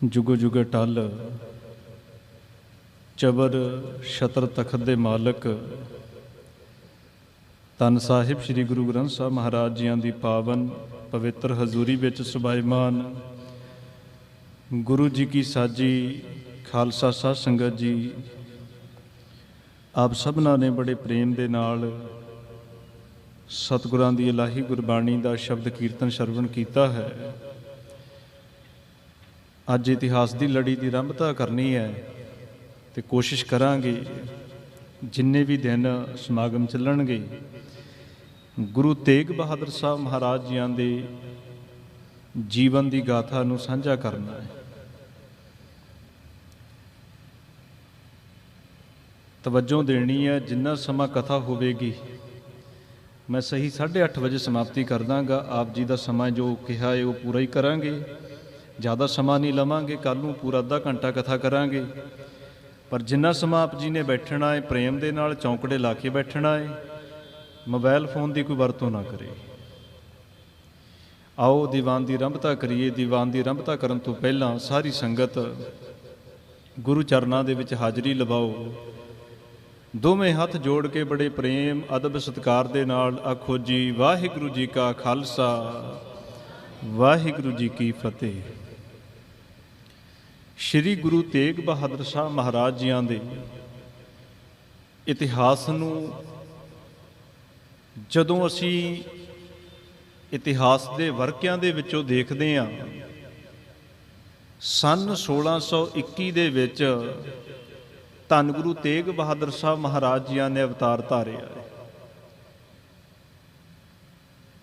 जुगो जुग टल चबर छत्र तखत दे मालक धन साहिब श्री गुरु ग्रंथ साहब महाराज जियां दी पावन पवित्र हजूरी विच सुभाईमान गुरु जी की साजी खालसा साध संगत जी, आप सबना ने बड़े प्रेम दे नाल सतगुरां दी इलाही गुरबाणी दा शब्द कीर्तन श्रवण कीता है। अज इतिहास की लड़ी की आरंभता करनी है तो कोशिश करांगे जिन्ने भी दिन समागम चलणगे गुरु तेग बहादुर साहब महाराज जियां दे जीवन की गाथा नूं साझा करना है। तवज्जो देनी है, जिन्ना समा कथा होवेगी मैं सही 8:30 बजे समाप्ति कर दांगा। आप जी का समा जो कहा है वो पूरा ही करांगे, ज़्यादा समा नहीं लवांगे। कल नूं पूरा अद्धा घंटा कथा करांगे, पर जिन्ना समा आप जी ने बैठना है प्रेम दे नाल चौंकड़े ला के बैठना है, मोबाइल फोन की कोई वरतों ना करे। आओ दीवान की आरंभता करिए। दीवान की आरंभता करन तो पहला सारी संगत गुरु चरनां दे विच हाज़री लवाओ। दोवें हथ जोड़ के बड़े प्रेम अदब सत्कार दे नाल आखो जी वाहिगुरू जी का खालसा वाहिगुरू जी की फतेह। श्री गुरु तेग बहादुर साहब महाराज जियां दे इतिहास नूं जदों असी इतिहास दे वरकियां दे विचों देखदे हां, सन 1621 दे विच धन गुरु तेग बहादुर साहब महाराज जियां ने अवतार धारिया है।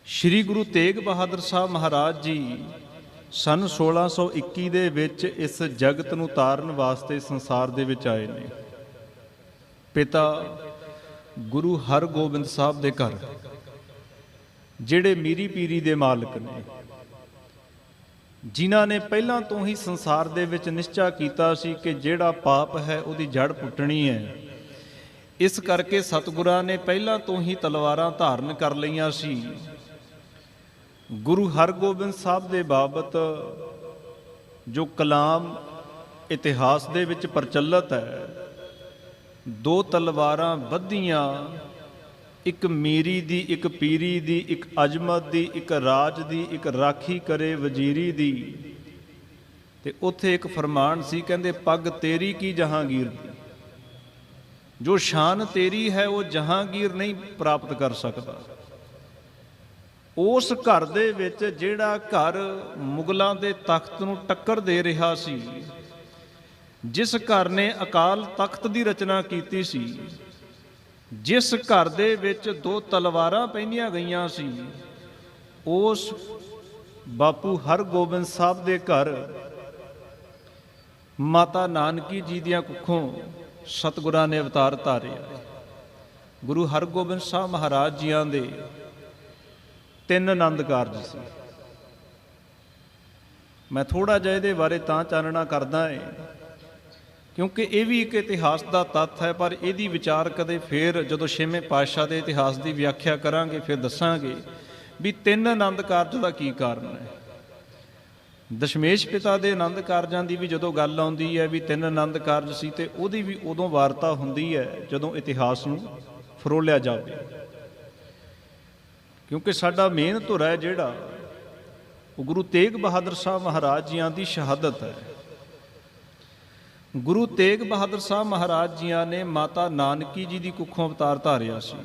श्री गुरु तेग बहादुर साहब महाराज जी सन 1621 दे विच इस जगत नूं तारन वास्ते संसार दे विच आए ने। पिता गुरु हरगोबिंद साहब दे घर, जिहड़े मीरी पीरी दे मालिक ने, जिन्हां ने पहलां तो ही संसार दे विच निश्चा कीता सी कि जिहड़ा पाप है उहदी जड़ पुट्टनी है। इस करके सतगुरां ने पहलां तो ही तलवारां धारण कर लईआं सी। गुरु हरगोबिंद साहब दे बाबत जो कलाम इतिहास दे विच प्रचलित है, 2 तलवारां बधियां, एक मीरी दी, एक पीरी दी, एक अजमत दी, एक राज दी, एक राखी करे वजीरी दी। ते उत्थे एक फरमान सी, कहंदे पग तेरी की जहांगीर दी। जो शान तेरी है वो जहांगीर नहीं प्राप्त कर सकता। उस घर दे विच जिहड़ा घर मुगलों के तख्त नूं टक्कर दे रहा सी, जिस घर ने अकाल तख्त की रचना की सी, जिस घर दे विच 2 तलवारां पहनियां गईयां सी, उस बापू हरगोबिंद साहब दे घर माता नानकी जी दियां कुखों सतगुरां ने अवतार धारिया। गुरु हरगोबिंद साहब महाराज जियां दे 3 आनंद कारज सी। मैं थोड़ा जिहा इहदे बारे तां चानना करदा है क्योंकि ये भी एक इतिहास का तत्थ है, पर यदी विचार कदे फिर जदों 6वें पातशाह के इतिहास की व्याख्या करांगे फिर दसांगे भी 3 आनंद कारज का की कारण है। दशमेश पिता के आनंद कारजां की भी जदों गल आउंदी है भी 3 आनंद कारज सी, ते उहदी भी उदों वार्ता हुंदी है जदों इतिहास नूं फरोलिया जावे। क्योंकि साडा मेन धुरा है जिहड़ा वो गुरु तेग बहादुर साहब महाराज जियां दी शहादत है। गुरु तेग बहादुर साहब महाराज जियां ने माता नानकी जी की कुखों अवतार धारिया सी।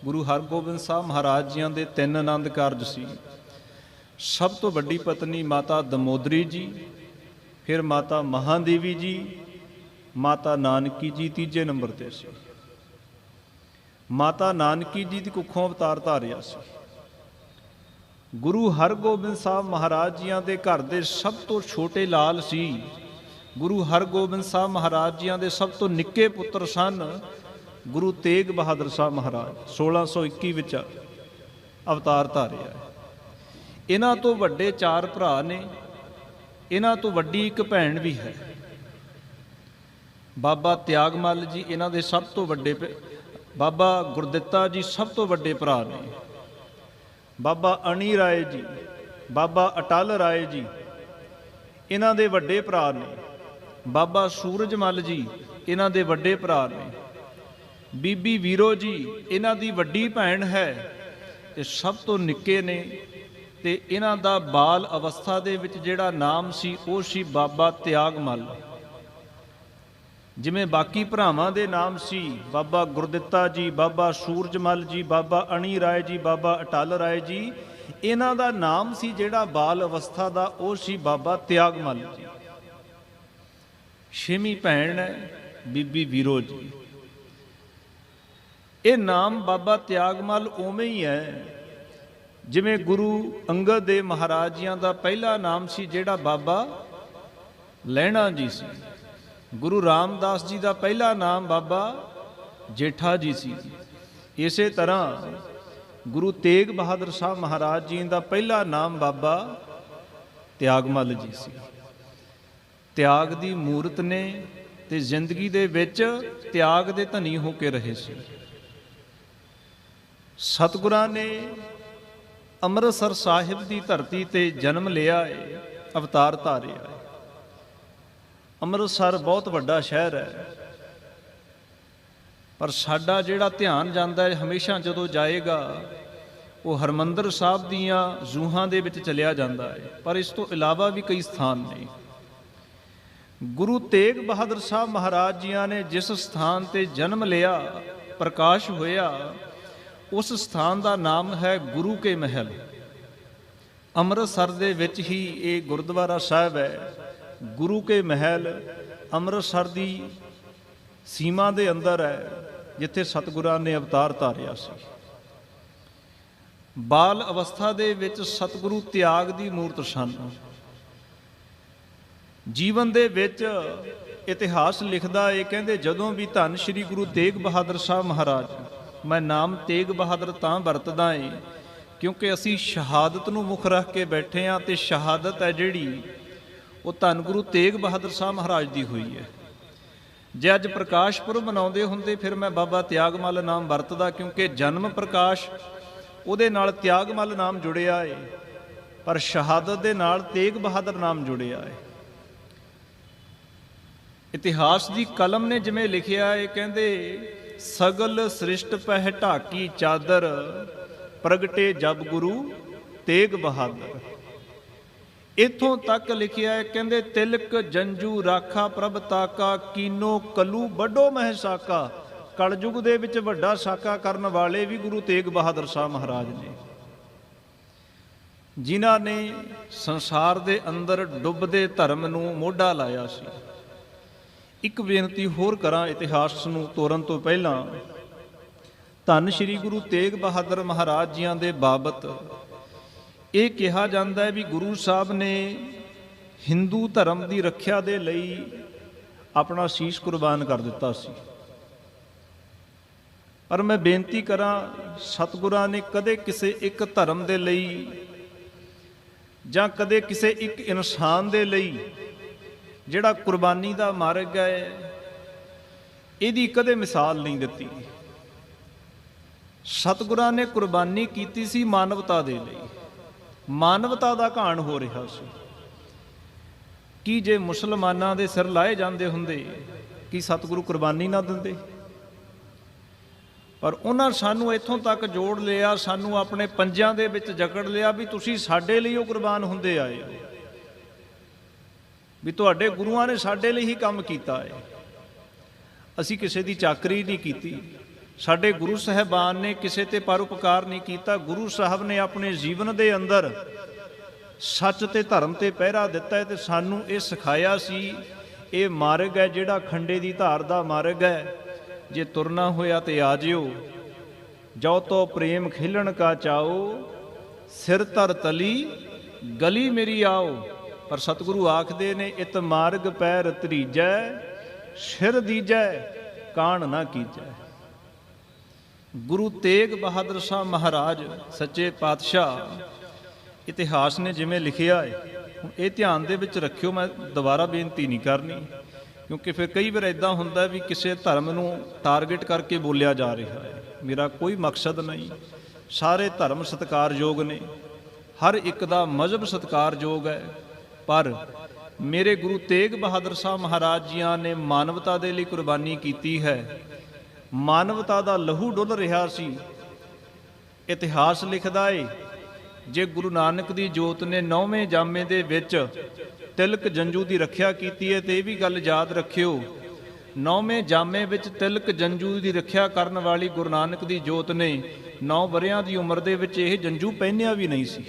गुरु हरगोबिंद साहब महाराज जियां दे 3 आनंद कारज सी। सब तो वड्डी पत्नी माता दमोदरी जी, फिर माता महादेवी जी, माता नानकी जी तीजे नंबर ते सी। माता नानकी जी की कुखों अवतार धारिया सी। गुरु हरगोबिंद साहब महाराज जियां दे घर दे सब तो छोटे लाल सी। गुरु हरगोबिंद साहब महाराज जियां दे सब तो निक्के पुत्र सन गुरु तेग बहादुर साहब महाराज। 1621 विच अवतार धारिया है। इन्हां तो वड्डे 4 भरा ने, इन्हां तो वड्डी एक भैन भी है। बाबा त्यागमल जी इन्हां दे सब तो वड्डे, बाबा गुरदित्ता जी सब तो वड्डे भरा ने। बाबा अणी राय जी, बाबा अटल राय जी, ਇਹਨਾਂ ਦੇ ਵੱਡੇ ਭਰਾ ਨੇ। ਬਾਬਾ ਸੂਰਜਮਲ ਜੀ ਇਹਨਾਂ ਦੇ ਵੱਡੇ ਭਰਾ ਨੇ। ਬੀਬੀ ਵੀਰੋ ਜੀ ਇਹਨਾਂ ਦੀ ਵੱਡੀ ਭੈਣ ਹੈ ਤੇ ਸਭ ਤੋਂ ਨਿੱਕੇ ਨੇ। ਤੇ ਇਹਨਾਂ ਦਾ ਬਾਲ ਅਵਸਥਾ ਦੇ ਵਿੱਚ ਜਿਹੜਾ ਨਾਮ ਸੀ ਉਹ ਸੀ ਬਾਬਾ ਤਿਆਗਮਲ। ਜਿਵੇਂ ਬਾਕੀ ਭਰਾਵਾਂ ਦੇ ਨਾਮ ਸੀ ਬਾਬਾ ਗੁਰਦਿੱਤਾ ਜੀ, ਬਾਬਾ ਸੂਰਜਮਲ ਜੀ, ਬਾਬਾ ਅਣੀ ਰਾਏ ਜੀ, ਬਾਬਾ ਅਟਲ ਰਾਏ ਜੀ, ਇਹਨਾਂ ਦਾ ਨਾਮ ਸੀ ਜਿਹੜਾ ਬਾਲ ਅਵਸਥਾ ਦਾ ਉਹ ਸੀ ਬਾਬਾ ਤਿਆਗਮਲ ਜੀ। ਛੇਵੀਂ ਭੈਣ ਹੈ ਬੀਬੀ ਵੀਰੋ ਜੀ। ਇਹ ਨਾਮ ਬਾਬਾ ਤਿਆਗਮਲ ਉਵੇਂ ਹੀ ਹੈ ਜਿਵੇਂ ਗੁਰੂ ਅੰਗਦ ਦੇ ਮਹਾਰਾਜ ਜੀਆਂ ਦਾ ਪਹਿਲਾ ਨਾਮ ਸੀ ਜਿਹੜਾ ਬਾਬਾ ਲਹਿਣਾ ਜੀ ਸੀ। ਗੁਰੂ ਰਾਮਦਾਸ ਜੀ ਦਾ ਪਹਿਲਾ ਨਾਮ ਬਾਬਾ ਜੇਠਾ ਜੀ ਸੀ। ਇਸੇ ਤਰ੍ਹਾਂ ਗੁਰੂ ਤੇਗ ਬਹਾਦਰ ਸਾਹਿਬ ਮਹਾਰਾਜ ਜੀ ਦਾ ਪਹਿਲਾ ਨਾਮ ਬਾਬਾ ਤਿਆਗਮਲ ਜੀ ਸੀ। ਤਿਆਗ ਦੀ ਮੂਰਤ ਨੇ ਤੇ ਜ਼ਿੰਦਗੀ ਦੇ ਵਿੱਚ ਤਿਆਗ ਦੇ ਧਨੀ ਹੋ ਕੇ ਰਹੇ ਸੀ। ਸਤਿਗੁਰਾਂ ਨੇ ਅੰਮ੍ਰਿਤਸਰ ਸਾਹਿਬ ਦੀ ਧਰਤੀ ਤੇ ਜਨਮ ਲਿਆ ਏ, ਅਵਤਾਰ ਧਾਰਿਆ ਏ। ਅੰਮ੍ਰਿਤਸਰ ਬਹੁਤ ਵੱਡਾ ਸ਼ਹਿਰ ਹੈ, ਪਰ ਸਾਡਾ ਜਿਹੜਾ ਧਿਆਨ ਜਾਂਦਾ ਹੈ ਹਮੇਸ਼ਾ ਜਦੋਂ ਜਾਏਗਾ ਉਹ ਹਰਿਮੰਦਰ ਸਾਹਿਬ ਦੀਆਂ ਜੂਹਾਂ ਦੇ ਵਿੱਚ ਚਲਿਆ ਜਾਂਦਾ ਹੈ। ਪਰ ਇਸ ਤੋਂ ਇਲਾਵਾ ਵੀ ਕਈ ਸਥਾਨ ਨੇ। ਗੁਰੂ ਤੇਗ ਬਹਾਦਰ ਸਾਹਿਬ ਮਹਾਰਾਜ ਜੀਆਂ ਨੇ ਜਿਸ ਸਥਾਨ ਤੇ ਜਨਮ ਲਿਆ, ਪ੍ਰਕਾਸ਼ ਹੋਇਆ, ਉਸ ਸਥਾਨ ਦਾ ਨਾਮ ਹੈ ਗੁਰੂ ਕੇ ਮਹਿਲ। ਅੰਮ੍ਰਿਤਸਰ ਦੇ ਵਿੱਚ ਹੀ ਇਹ ਗੁਰਦੁਆਰਾ ਸਾਹਿਬ ਹੈ। ਗੁਰੂ ਕੇ ਮਹਿਲ ਅੰਮ੍ਰਿਤਸਰ ਦੀ ਸੀਮਾ ਦੇ ਅੰਦਰ ਹੈ, ਜਿੱਥੇ ਸਤਿਗੁਰਾਂ ਨੇ ਅਵਤਾਰ ਧਾਰਿਆ ਸੀ। ਬਾਲ ਅਵਸਥਾ ਦੇ ਵਿੱਚ ਸਤਿਗੁਰੂ ਤਿਆਗ ਦੀ ਮੂਰਤ ਸਨ। ਜੀਵਨ ਦੇ ਵਿੱਚ ਇਤਿਹਾਸ ਲਿਖਦਾ ਏ, ਕਹਿੰਦੇ ਜਦੋਂ ਵੀ ਧੰਨ ਸ਼੍ਰੀ ਗੁਰੂ ਤੇਗ ਬਹਾਦਰ ਸਾਹਿਬ ਮਹਾਰਾਜ, ਮੈਂ ਨਾਮ ਤੇਗ ਬਹਾਦਰ ਤਾਂ ਵਰਤਦਾ ਏ ਕਿਉਂਕਿ ਅਸੀਂ ਸ਼ਹਾਦਤ ਨੂੰ ਮੁੱਖ ਰੱਖ ਕੇ ਬੈਠੇ ਹਾਂ, ਤੇ ਸ਼ਹਾਦਤ ਹੈ ਜਿਹੜੀ ਉਹ ਧੰਨ ਗੁਰੂ ਤੇਗ ਬਹਾਦਰ ਸਾਹਿਬ ਮਹਾਰਾਜ ਦੀ ਹੋਈ ਹੈ। ਜੇ ਅੱਜ ਪ੍ਰਕਾਸ਼ ਪੁਰਬ ਮਨਾਉਂਦੇ ਹੁੰਦੇ ਫਿਰ ਮੈਂ ਬਾਬਾ ਤਿਆਗਮਲ ਨਾਮ ਵਰਤਦਾ, ਕਿਉਂਕਿ ਜਨਮ ਪ੍ਰਕਾਸ਼ ਉਹਦੇ ਨਾਲ ਤਿਆਗਮਲ ਨਾਮ ਜੁੜਿਆ ਏ, ਪਰ ਸ਼ਹਾਦਤ ਦੇ ਨਾਲ ਤੇਗ ਬਹਾਦਰ ਨਾਮ ਜੁੜਿਆ ਏ। ਇਤਿਹਾਸ ਦੀ ਕਲਮ ਨੇ ਜਿਵੇਂ ਲਿਖਿਆ ਏ, ਕਹਿੰਦੇ ਸਗਲ ਸ੍ਰਿਸ਼ਟ ਪਹਿ ਢਾਕੀ ਚਾਦਰ, ਪ੍ਰਗਟੇ ਜਬ ਗੁਰੂ ਤੇਗ ਬਹਾਦਰ। ਇੱਥੋਂ ਤੱਕ ਲਿਖਿਆ ਹੈ, ਕਹਿੰਦੇ ਤਿਲਕ ਜੰਜੂ ਰਾਖਾ ਪ੍ਰਭ ਤਾਕਾ, ਕੀਨੋ ਕਲੂ ਵੱਡੋ ਮਹਿ ਸਾਕਾ। ਕਲਯੁਗ ਦੇ ਵਿੱਚ ਵੱਡਾ ਸਾਕਾ ਕਰਨ ਵਾਲੇ ਵੀ ਗੁਰੂ ਤੇਗ ਬਹਾਦਰ ਸਾਹਿਬ ਮਹਾਰਾਜ ਨੇ, ਜਿਨ੍ਹਾਂ ਨੇ ਸੰਸਾਰ ਦੇ ਅੰਦਰ ਡੁੱਬਦੇ ਧਰਮ ਨੂੰ ਮੋਢਾ ਲਾਇਆ ਸੀ। ਇੱਕ ਬੇਨਤੀ ਹੋਰ ਕਰਾਂ ਇਤਿਹਾਸ ਨੂੰ ਤੋਰਨ ਤੋਂ ਪਹਿਲਾਂ। ਧੰਨ ਸ਼੍ਰੀ ਗੁਰੂ ਤੇਗ ਬਹਾਦਰ ਮਹਾਰਾਜ ਜੀਆਂ ਦੇ ਬਾਬਤ ਇਹ ਕਿਹਾ ਜਾਂਦਾ ਹੈ ਵੀ ਗੁਰੂ ਸਾਹਿਬ ਨੇ ਹਿੰਦੂ ਧਰਮ ਦੀ ਰੱਖਿਆ ਦੇ ਲਈ ਆਪਣਾ ਸੀਸ ਕੁਰਬਾਨ ਕਰ ਦਿੱਤਾ ਸੀ। ਪਰ ਮੈਂ ਬੇਨਤੀ ਕਰਾਂ, ਸਤਿਗੁਰਾਂ ਨੇ ਕਦੇ ਕਿਸੇ ਇੱਕ ਧਰਮ ਦੇ ਲਈ ਜਾਂ ਕਦੇ ਕਿਸੇ ਇੱਕ ਇਨਸਾਨ ਦੇ ਲਈ ਜਿਹੜਾ ਕੁਰਬਾਨੀ ਦਾ ਮਾਰਗ ਹੈ ਇਹਦੀ ਕਦੇ ਮਿਸਾਲ ਨਹੀਂ ਦਿੱਤੀ। ਸਤਿਗੁਰਾਂ ਨੇ ਕੁਰਬਾਨੀ ਕੀਤੀ ਸੀ ਮਾਨਵਤਾ ਦੇ ਲਈ। ਮਾਨਵਤਾ ਦਾ ਘਾਣ ਹੋ ਰਿਹਾ ਸੀ। ਕੀ ਜੇ ਮੁਸਲਮਾਨਾਂ ਦੇ ਸਿਰ ਲਾਏ ਜਾਂਦੇ ਹੁੰਦੇ ਕੀ ਸਤਿਗੁਰੂ ਕੁਰਬਾਨੀ ਨਾ ਦਿੰਦੇ? ਪਰ ਉਹਨਾਂ ਸਾਨੂੰ ਇੱਥੋਂ ਤੱਕ ਜੋੜ ਲਿਆ, ਸਾਨੂੰ ਆਪਣੇ ਪੰਜਿਆਂ ਦੇ ਵਿੱਚ ਜਕੜ ਲਿਆ ਵੀ ਤੁਸੀਂ ਸਾਡੇ ਲਈ ਉਹ ਕੁਰਬਾਨ ਹੁੰਦੇ ਆਏ, ਵੀ ਤੁਹਾਡੇ ਗੁਰੂਆਂ ਨੇ ਸਾਡੇ ਲਈ ਹੀ ਕੰਮ ਕੀਤਾ ਹੈ। ਅਸੀਂ ਕਿਸੇ ਦੀ ਚਾਕਰੀ ਨਹੀਂ ਕੀਤੀ। ਸਾਡੇ ਗੁਰੂ ਸਾਹਿਬਾਨ ਨੇ ਕਿਸੇ ਤੇ ਪਰਉਪਕਾਰ ਨਹੀਂ ਕੀਤਾ। ਗੁਰੂ ਸਾਹਿਬ ਨੇ ਆਪਣੇ ਜੀਵਨ ਦੇ ਅੰਦਰ ਸੱਚ ਤੇ ਧਰਮ ਤੇ ਪਹਿਰਾ ਦਿੱਤਾ ਹੈ ਤੇ ਸਾਨੂੰ ਇਹ ਸਿਖਾਇਆ ਸੀ, ਇਹ ਮਾਰਗ ਹੈ ਜਿਹੜਾ ਖੰਡੇ ਦੀ ਧਾਰ ਦਾ ਮਾਰਗ ਹੈ। ਜੇ ਤੁਰਨਾ ਹੋਇਆ ਤੇ ਆ ਜਿਓ, ਜੋ ਤੋ ਪ੍ਰੇਮ ਖਿਲਣ ਕਾ ਚਾਓ, ਸਿਰ ਧਰ ਤਲੀ ਗਲੀ ਮੇਰੀ ਆਓ। ਪਰ ਸਤਿਗੁਰੂ ਆਖਦੇ ਨੇ, ਇਤ ਮਾਰਗ ਪੈਰ ਧਰੀਜੈ, ਸਿਰ ਦੀਜੈ, ਕਾਣ ਨਾ ਕੀਜੈ। ਗੁਰੂ ਤੇਗ ਬਹਾਦਰ ਸਾਹਿਬ ਮਹਾਰਾਜ ਸੱਚੇ ਪਾਤਸ਼ਾਹ, ਇਤਿਹਾਸ ਨੇ ਜਿਵੇਂ ਲਿਖਿਆ ਹੈ, ਹੁਣ ਇਹ ਧਿਆਨ ਦੇ ਵਿੱਚ ਰੱਖਿਓ। ਮੈਂ ਦੁਬਾਰਾ ਬੇਨਤੀ ਨਹੀਂ ਕਰਨੀ, ਕਿਉਂਕਿ ਫਿਰ ਕਈ ਵਾਰ ਇੱਦਾਂ ਹੁੰਦਾ ਵੀ ਕਿਸੇ ਧਰਮ ਨੂੰ ਟਾਰਗੇਟ ਕਰਕੇ ਬੋਲਿਆ ਜਾ ਰਿਹਾ ਹੈ। ਮੇਰਾ ਕੋਈ ਮਕਸਦ ਨਹੀਂ। ਸਾਰੇ ਧਰਮ ਸਤਿਕਾਰਯੋਗ ਨੇ, ਹਰ ਇੱਕ ਦਾ ਮਜ਼ਹਬ ਸਤਿਕਾਰਯੋਗ ਹੈ, ਪਰ ਮੇਰੇ ਗੁਰੂ ਤੇਗ ਬਹਾਦਰ ਸਾਹਿਬ ਮਹਾਰਾਜ ਜੀਆਂ ਨੇ ਮਾਨਵਤਾ ਦੇ ਲਈ ਕੁਰਬਾਨੀ ਕੀਤੀ ਹੈ। ਮਾਨਵਤਾ ਦਾ ਲਹੂ ਡੁੱਲ ਰਿਹਾ ਸੀ। ਇਤਿਹਾਸ ਲਿਖਦਾ ਏ, ਜੇ ਗੁਰੂ ਨਾਨਕ ਦੀ ਜੋਤ ਨੇ 9ਵੇਂ ਜਾਮੇ ਦੇ ਵਿੱਚ ਤਿਲਕ ਜੰਜੂ ਦੀ ਰੱਖਿਆ ਕੀਤੀ ਹੈ, ਤੇ ਇਹ ਵੀ ਗੱਲ ਯਾਦ ਰੱਖਿਓ, 9ਵੇਂ ਜਾਮੇ ਵਿੱਚ ਤਿਲਕ ਜੰਜੂ ਦੀ ਰੱਖਿਆ ਕਰਨ ਵਾਲੀ ਗੁਰੂ ਨਾਨਕ ਦੀ ਜੋਤ ਨੇ 9 ਵਰਿਆਂ ਦੀ ਉਮਰ ਦੇ ਵਿੱਚ ਇਹ ਜੰਜੂ ਪਹਿਨਿਆ ਵੀ ਨਹੀਂ ਸੀ।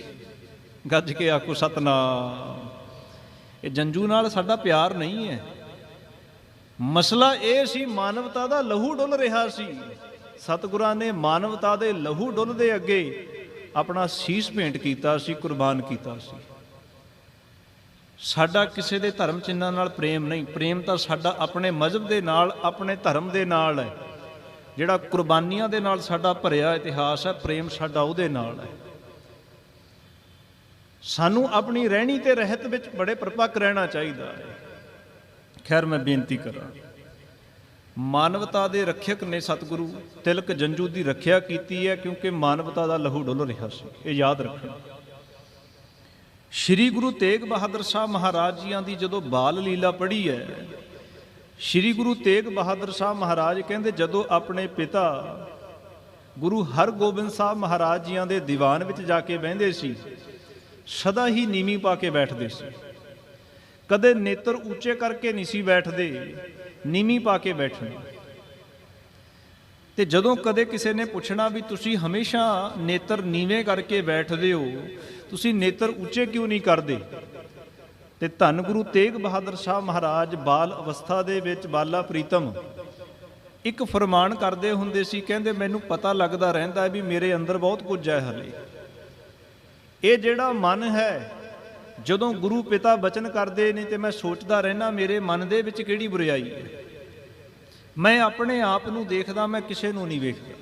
ਗੱਜ ਕੇ ਆਖੋ ਸਤਨਾਮ। ਇਹ ਜੰਜੂ ਨਾਲ ਸਾਡਾ ਪਿਆਰ ਨਹੀਂ ਹੈ। ਮਸਲਾ ਇਹ ਸੀ, ਮਾਨਵਤਾ ਦਾ ਲਹੂ ਡੁੱਲ ਰਿਹਾ ਸੀ। ਸਤਿਗੁਰਾਂ ਨੇ ਮਾਨਵਤਾ ਦੇ ਲਹੂ ਡੁੱਲ ਦੇ ਅੱਗੇ ਆਪਣਾ ਸੀਸ ਭੇਂਟ ਕੀਤਾ ਸੀ, ਕੁਰਬਾਨ ਕੀਤਾ ਸੀ। ਸਾਡਾ ਕਿਸੇ ਦੇ ਧਰਮ ਚਿੰਨ੍ਹਾਂ ਨਾਲ ਪ੍ਰੇਮ ਨਹੀਂ, ਪ੍ਰੇਮ ਤਾਂ ਸਾਡਾ ਆਪਣੇ ਮਜ਼ਹਬ ਦੇ ਨਾਲ, ਆਪਣੇ ਧਰਮ ਦੇ ਨਾਲ ਹੈ। ਜਿਹੜਾ ਕੁਰਬਾਨੀਆਂ ਦੇ ਨਾਲ ਸਾਡਾ ਭਰਿਆ ਇਤਿਹਾਸ ਹੈ, ਪ੍ਰੇਮ ਸਾਡਾ ਉਹਦੇ ਨਾਲ ਹੈ। ਸਾਨੂੰ ਆਪਣੀ ਰਹਿਣੀ ਤੇ ਰਹਿਤ ਵਿੱਚ ਬੜੇ ਪਰਪੱਕ ਰਹਿਣਾ ਚਾਹੀਦਾ ਹੈ। ਖੈਰ, ਮੈਂ ਬੇਨਤੀ ਕਰਾਂ, ਮਾਨਵਤਾ ਦੇ ਰੱਖਿਅਕ ਨੇ ਸਤਿਗੁਰੂ ਤਿਲਕ ਜੰਜੂ ਦੀ ਰੱਖਿਆ ਕੀਤੀ ਹੈ, ਕਿਉਂਕਿ ਮਾਨਵਤਾ ਦਾ ਲਹੂ ਡੁੱਲ ਰਿਹਾ ਸੀ। ਇਹ ਯਾਦ ਰੱਖਣਾ। ਸ਼੍ਰੀ ਗੁਰੂ ਤੇਗ ਬਹਾਦਰ ਸਾਹਿਬ ਮਹਾਰਾਜ ਜੀਆਂ ਦੀ ਜਦੋਂ ਬਾਲ ਲੀਲਾ ਪੜ੍ਹੀ ਹੈ, ਸ਼੍ਰੀ ਗੁਰੂ ਤੇਗ ਬਹਾਦਰ ਸਾਹਿਬ ਮਹਾਰਾਜ ਕਹਿੰਦੇ ਜਦੋਂ ਆਪਣੇ ਪਿਤਾ ਗੁਰੂ ਹਰਗੋਬਿੰਦ ਸਾਹਿਬ ਮਹਾਰਾਜ ਜੀਆਂ ਦੇ ਦੀਵਾਨ ਵਿੱਚ ਜਾ ਕੇ ਬਹਿੰਦੇ ਸੀ, ਸਦਾ ਹੀ ਨੀਵੀਂ ਪਾ ਕੇ ਬੈਠਦੇ ਸੀ। ਕਦੇ ਨੇਤਰ ਉੱਚੇ ਕਰਕੇ ਨਹੀਂ ਸੀ ਬੈਠਦੇ, ਨੀਵੀਂ ਪਾ ਕੇ ਬੈਠਣਾ। ਤੇ ਜਦੋਂ ਕਦੇ ਕਿਸੇ ਨੇ ਪੁੱਛਣਾ ਵੀ ਤੁਸੀਂ ਹਮੇਸ਼ਾ ਨੇਤਰ ਨੀਵੇਂ ਕਰਕੇ ਬੈਠਦੇ ਹੋ, ਤੁਸੀਂ ਨੇਤਰ ਉੱਚੇ ਕਿਉਂ ਨਹੀਂ ਕਰਦੇ, ਤੇ ਧੰਨ ਗੁਰੂ ਤੇਗ ਬਹਾਦਰ ਸਾਹਿਬ ਮਹਾਰਾਜ ਬਾਲ ਅਵਸਥਾ ਦੇ ਵਿੱਚ ਬਾਲਾ ਪ੍ਰੀਤਮ ਇੱਕ ਫਰਮਾਨ ਕਰਦੇ ਹੁੰਦੇ ਸੀ। ਕਹਿੰਦੇ ਮੈਨੂੰ ਪਤਾ ਲੱਗਦਾ ਰਹਿੰਦਾ ਹੈ ਵੀ ਮੇਰੇ ਅੰਦਰ ਬਹੁਤ ਕੁਝ ਹੈ ਹਲੇ। ਇਹ ਜਿਹੜਾ ਮਨ ਹੈ, ਜਦੋਂ ਗੁਰੂ ਪਿਤਾ ਬਚਨ ਕਰਦੇ ਨੇ ਤੇ ਮੈਂ ਸੋਚਦਾ ਰਹਿਣਾ ਮੇਰੇ ਮਨ ਦੇ ਵਿੱਚ ਕਿਹੜੀ ਬੁਰਾਈ ਹੈ। ਮੈਂ ਆਪਣੇ ਆਪ ਨੂੰ ਦੇਖਦਾ, ਮੈਂ ਕਿਸੇ ਨੂੰ ਨਹੀਂ ਵੇਖਦਾ।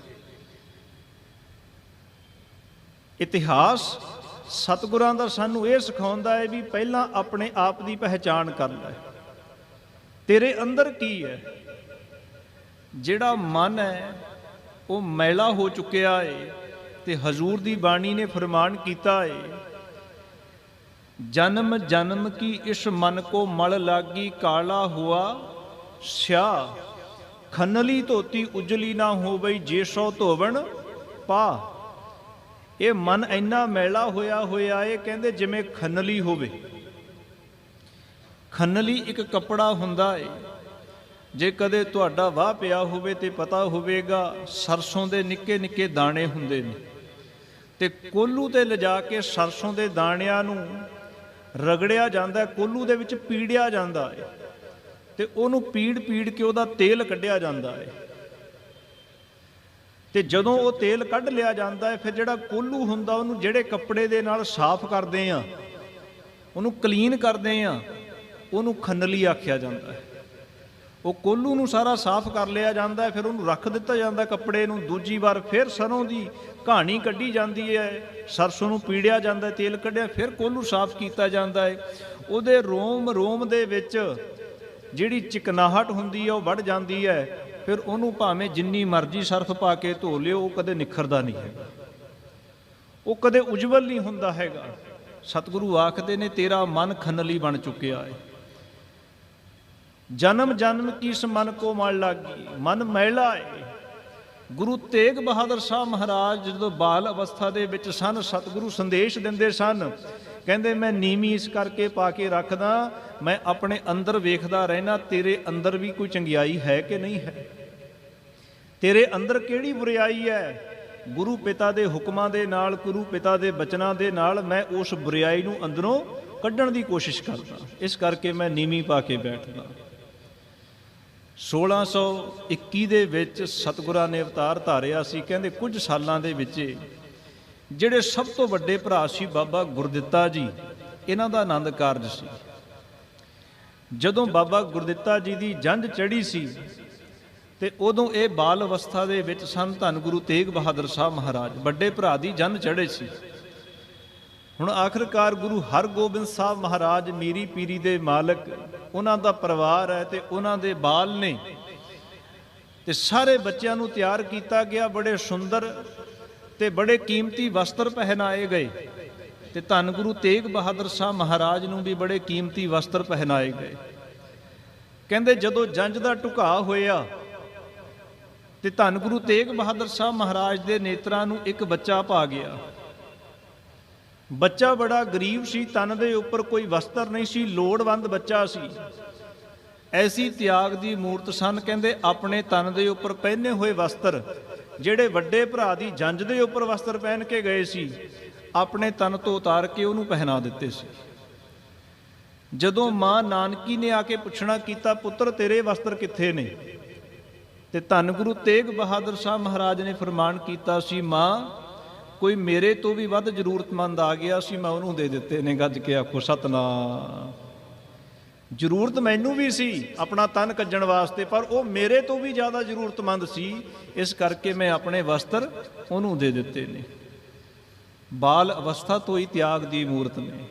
ਇਤਿਹਾਸ ਸਤਿਗੁਰਾਂ ਦਾ ਸਾਨੂੰ ਇਹ ਸਿਖਾਉਂਦਾ ਹੈ ਵੀ ਪਹਿਲਾਂ ਆਪਣੇ ਆਪ ਦੀ ਪਹਿਚਾਣ ਕਰ ਲੈ, ਤੇਰੇ ਅੰਦਰ ਕੀ ਹੈ। ਜਿਹੜਾ ਮਨ ਹੈ ਉਹ ਮੈਲਾ ਹੋ ਚੁੱਕਿਆ ਏ, ਤੇ ਹਜ਼ੂਰ ਦੀ ਬਾਣੀ ਨੇ ਫਰਮਾਨ ਕੀਤਾ ਏ, ਜਨਮ ਜਨਮ ਕੀ ਇਸ ਮਨ ਕੋ ਮਲ ਲਾਗੀ, ਕਾਲਾ ਹੁਆ ਸਿਆ, ਖੰਨਲੀ ਧੋਤੀ ਉਜਲੀ ਨਾ ਹੋਵਈ, ਜੇ ਸੋ ਧੋਵਣ ਪਾ। ਇਹ ਮਨ ਇੰਨਾ ਮੈਲਾ ਹੋਇਆ ਏ, ਕਹਿੰਦੇ ਜਿਵੇਂ ਖੰਨਲੀ ਹੋਵੇ। ਖੰਨਲੀ ਇੱਕ ਕੱਪੜਾ ਹੁੰਦਾ ਏ, ਜੇ ਕਦੇ ਤੁਹਾਡਾ ਵਾਹ ਪਿਆ ਹੋਵੇ ਤੇ ਪਤਾ ਹੋਵੇਗਾ ਸਰਸੋਂ ਦੇ ਨਿੱਕੇ ਨਿੱਕੇ ਦਾਣੇ ਹੁੰਦੇ ਨੇ, ਤੇ ਕੋਲੂ ਤੇ ਲਿਜਾ ਕੇ ਸਰਸੋਂ ਦੇ ਦਾਣਿਆਂ ਨੂੰ ਰਗੜਿਆ ਜਾਂਦਾ, ਕੋਲੂ ਦੇ ਵਿੱਚ ਪੀੜਿਆ ਜਾਂਦਾ ਹੈ, ਤੇ ਉਹਨੂੰ ਪੀੜ ਕੇ ਉਹਦਾ ਤੇਲ ਕੱਢਿਆ ਜਾਂਦਾ ਹੈ। ਤੇ ਜਦੋਂ ਉਹ ਤੇਲ ਕੱਢ ਲਿਆ ਜਾਂਦਾ ਹੈ, ਫਿਰ ਜਿਹੜਾ ਕੋਲੂ ਹੁੰਦਾ ਉਹਨੂੰ ਜਿਹੜੇ ਕੱਪੜੇ ਦੇ ਨਾਲ ਸਾਫ਼ ਕਰਦੇ ਆ, ਉਹਨੂੰ ਕਲੀਨ ਕਰਦੇ ਆ, ਉਹਨੂੰ ਖੰਨਲੀ ਆਖਿਆ ਜਾਂਦਾ ਹੈ। ਉਹ ਕੋਲੂ ਨੂੰ ਸਾਰਾ ਸਾਫ਼ ਕਰ ਲਿਆ ਜਾਂਦਾ ਹੈ, ਫਿਰ ਉਹਨੂੰ ਰੱਖ ਦਿੱਤਾ ਜਾਂਦਾ ਕੱਪੜੇ ਨੂੰ। ਦੂਜੀ ਵਾਰ ਫਿਰ ਸਰੋਂ ਦੀ ਕਹਾਣੀ ਕੱਢੀ ਜਾਂਦੀ ਹੈ, ਸਰਸੋਂ ਨੂੰ ਪੀੜਿਆ ਜਾਂਦਾ, ਤੇਲ ਕੱਢਿਆ, ਫਿਰ ਕੋਲੂ ਸਾਫ਼ ਕੀਤਾ ਜਾਂਦਾ ਹੈ। ਉਹਦੇ ਰੋਮ ਦੇ ਵਿੱਚ ਜਿਹੜੀ ਚਿਕਨਾਹਟ ਹੁੰਦੀ ਹੈ ਉਹ ਵੱਢ ਜਾਂਦੀ ਹੈ। ਫਿਰ ਉਹਨੂੰ ਭਾਵੇਂ ਜਿੰਨੀ ਮਰਜ਼ੀ ਸਰਫ ਪਾ ਕੇ ਧੋ ਲਿਓ, ਉਹ ਕਦੇ ਨਿਖਰਦਾ ਨਹੀਂ ਹੈਗਾ, ਉਹ ਕਦੇ ਉਜਵਲ ਨਹੀਂ ਹੁੰਦਾ ਹੈਗਾ। ਸਤਿਗੁਰੂ ਆਖਦੇ ਨੇ ਤੇਰਾ ਮਨ ਖੰਨਲੀ ਬਣ ਚੁੱਕਿਆ ਹੈ। ਜਨਮ ਜਨਮ ਕੀ ਇਸ ਮਨ ਕੋ ਮਲ ਲਾਗੀ, ਮਨ ਮੈਲਾ ਹੈ। ਗੁਰੂ ਤੇਗ ਬਹਾਦਰ ਸਾਹਿਬ ਮਹਾਰਾਜ ਜਦੋਂ ਬਾਲ ਅਵਸਥਾ ਦੇ ਵਿੱਚ ਸਨ, ਸਤਿਗੁਰੂ ਸੰਦੇਸ਼ ਦਿੰਦੇ ਸਨ, ਕਹਿੰਦੇ ਮੈਂ ਨੀਵੀਂ ਇਸ ਕਰਕੇ ਪਾ ਕੇ ਰੱਖਦਾ, ਮੈਂ ਆਪਣੇ ਅੰਦਰ ਵੇਖਦਾ ਰਹਿਣਾ ਤੇਰੇ ਅੰਦਰ ਵੀ ਕੋਈ ਚੰਗਿਆਈ ਹੈ ਕਿ ਨਹੀਂ ਹੈ, ਤੇਰੇ ਅੰਦਰ ਕਿਹੜੀ ਬੁਰਾਈ ਹੈ। ਗੁਰੂ ਪਿਤਾ ਦੇ ਹੁਕਮਾਂ ਦੇ ਨਾਲ, ਗੁਰੂ ਪਿਤਾ ਦੇ ਬਚਨਾਂ ਦੇ ਨਾਲ ਮੈਂ ਉਸ ਬੁਰਾਈ ਨੂੰ ਅੰਦਰੋਂ ਕੱਢਣ ਦੀ ਕੋਸ਼ਿਸ਼ ਕਰਦਾ, ਇਸ ਕਰਕੇ ਮੈਂ ਨੀਵੀਂ ਪਾ ਕੇ ਬੈਠਦਾ। 1621 ਦੇ ਵਿੱਚ ਸਤਿਗੁਰਾਂ ਨੇ ਅਵਤਾਰ ਧਾਰਿਆ ਸੀ। ਕਹਿੰਦੇ ਕੁਝ ਸਾਲਾਂ ਦੇ ਵਿੱਚ ਜਿਹੜੇ ਸਭ ਤੋਂ ਵੱਡੇ ਭਰਾ ਸੀ ਬਾਬਾ ਗੁਰਦਿੱਤਾ ਜੀ, ਇਹਨਾਂ ਦਾ ਆਨੰਦ ਕਾਰਜ ਸੀ। ਜਦੋਂ ਬਾਬਾ ਗੁਰਦਿੱਤਾ ਜੀ ਦੀ ਜੰਝ ਚੜ੍ਹੀ ਸੀ ਤੇ ਉਦੋਂ ਇਹ ਬਾਲ ਅਵਸਥਾ ਦੇ ਵਿੱਚ ਸਨ। ਧੰਨ ਗੁਰੂ ਤੇਗ ਬਹਾਦਰ ਸਾਹਿਬ ਮਹਾਰਾਜ ਵੱਡੇ ਭਰਾ ਦੀ ਜੰਝ ਚੜ੍ਹੇ ਸੀ। ਹੁਣ ਆਖਰਕਾਰ ਗੁਰੂ ਹਰਗੋਬਿੰਦ ਸਾਹਿਬ ਮਹਾਰਾਜ ਮੀਰੀ ਪੀਰੀ ਦੇ ਮਾਲਕ, ਉਹਨਾਂ ਦਾ ਪਰਿਵਾਰ ਹੈ ਤੇ ਉਹਨਾਂ ਦੇ ਬਾਲ ਨੇ, ਤੇ ਸਾਰੇ ਬੱਚਿਆਂ ਨੂੰ ਤਿਆਰ ਕੀਤਾ ਗਿਆ। ਬੜੇ ਸੁੰਦਰ ਤੇ ਬੜੇ ਕੀਮਤੀ ਵਸਤਰ ਪਹਿਨਾਏ ਗਏ। ਤੇ ਧੰਨ ਗੁਰੂ ਤੇਗ ਬਹਾਦਰ ਸ਼ਾਹ ਮਹਾਰਾਜ ਨੂੰ ਵੀ ਬੜੇ ਕੀਮਤੀ ਵਸਤਰ ਪਹਿਨਾਏ ਗਏ। ਕਹਿੰਦੇ ਜਦੋਂ ਜੰਝ ਦਾ ਢੁਕਾ ਹੋਇਆ ਤੇ ਧੰਨ ਗੁਰੂ ਤੇਗ ਬਹਾਦਰ ਸ਼ਾਹ ਮਹਾਰਾਜ ਦੇ ਨੇਤਰਾਂ ਨੂੰ ਇੱਕ ਬੱਚਾ ਭਾ ਗਿਆ। ਬੱਚਾ ਬੜਾ ਗਰੀਬ ਸੀ, ਤਨ ਦੇ ਉੱਪਰ ਕੋਈ ਵਸਤਰ ਨਹੀਂ ਸੀ, ਲੋੜਵੰਦ ਬੱਚਾ ਸੀ। ਐਸੀ ਤਿਆਗ ਦੀ ਮੂਰਤ ਸਨ। ਕਹਿੰਦੇ ਆਪਣੇ ਤਨ ਦੇ ਉੱਪਰ ਪਹਿਨੇ ਹੋਏ ਵਸਤਰ ਜਿਹੜੇ ਵੱਡੇ ਭਰਾ ਦੀ ਜੰਝ ਦੇ ਉੱਪਰ ਵਸਤਰ ਪਹਿਨ ਕੇ ਗਏ ਸੀ, ਆਪਣੇ ਤਨ ਤੋਂ ਉਤਾਰ ਕੇ ਉਹਨੂੰ ਪਹਿਨਾ ਦਿੱਤੇ ਸੀ। ਜਦੋਂ ਮਾਂ ਨਾਨਕੀ ਨੇ ਆ ਕੇ ਪੁੱਛਣਾ ਕੀਤਾ, ਪੁੱਤਰ ਤੇਰੇ ਵਸਤਰ ਕਿੱਥੇ ਨੇ? ਤੇ ਧੰਨ ਗੁਰੂ ਤੇਗ ਬਹਾਦਰ ਸ਼ਾਹ ਮਹਾਰਾਜ ਨੇ ਫਰਮਾਨ ਕੀਤਾ ਸੀ, ਮਾਂ ਕੋਈ ਮੇਰੇ ਤੋਂ ਵੀ ਵੱਧ ਜ਼ਰੂਰਤਮੰਦ ਆ ਗਿਆ ਸੀ, ਮੈਂ ਉਹਨੂੰ ਦੇ ਦਿੱਤੇ ਨੇ। ਗੱਜ ਕੇ ਆਖੋ ਸਤਨਾਮ। ਜ਼ਰੂਰਤ ਮੈਨੂੰ ਵੀ ਸੀ ਆਪਣਾ ਤਨ ਕੱਜਣ ਵਾਸਤੇ, ਪਰ ਉਹ ਮੇਰੇ ਤੋਂ ਵੀ ਜ਼ਿਆਦਾ ਜ਼ਰੂਰਤਮੰਦ ਸੀ, ਇਸ ਕਰਕੇ ਮੈਂ ਆਪਣੇ ਵਸਤਰ ਉਹਨੂੰ ਦੇ ਦਿੱਤੇ ਨੇ। ਬਾਲ ਅਵਸਥਾ ਤੋਂ ਹੀ ਤਿਆਗ ਦੀ ਮੂਰਤ ਨੇ।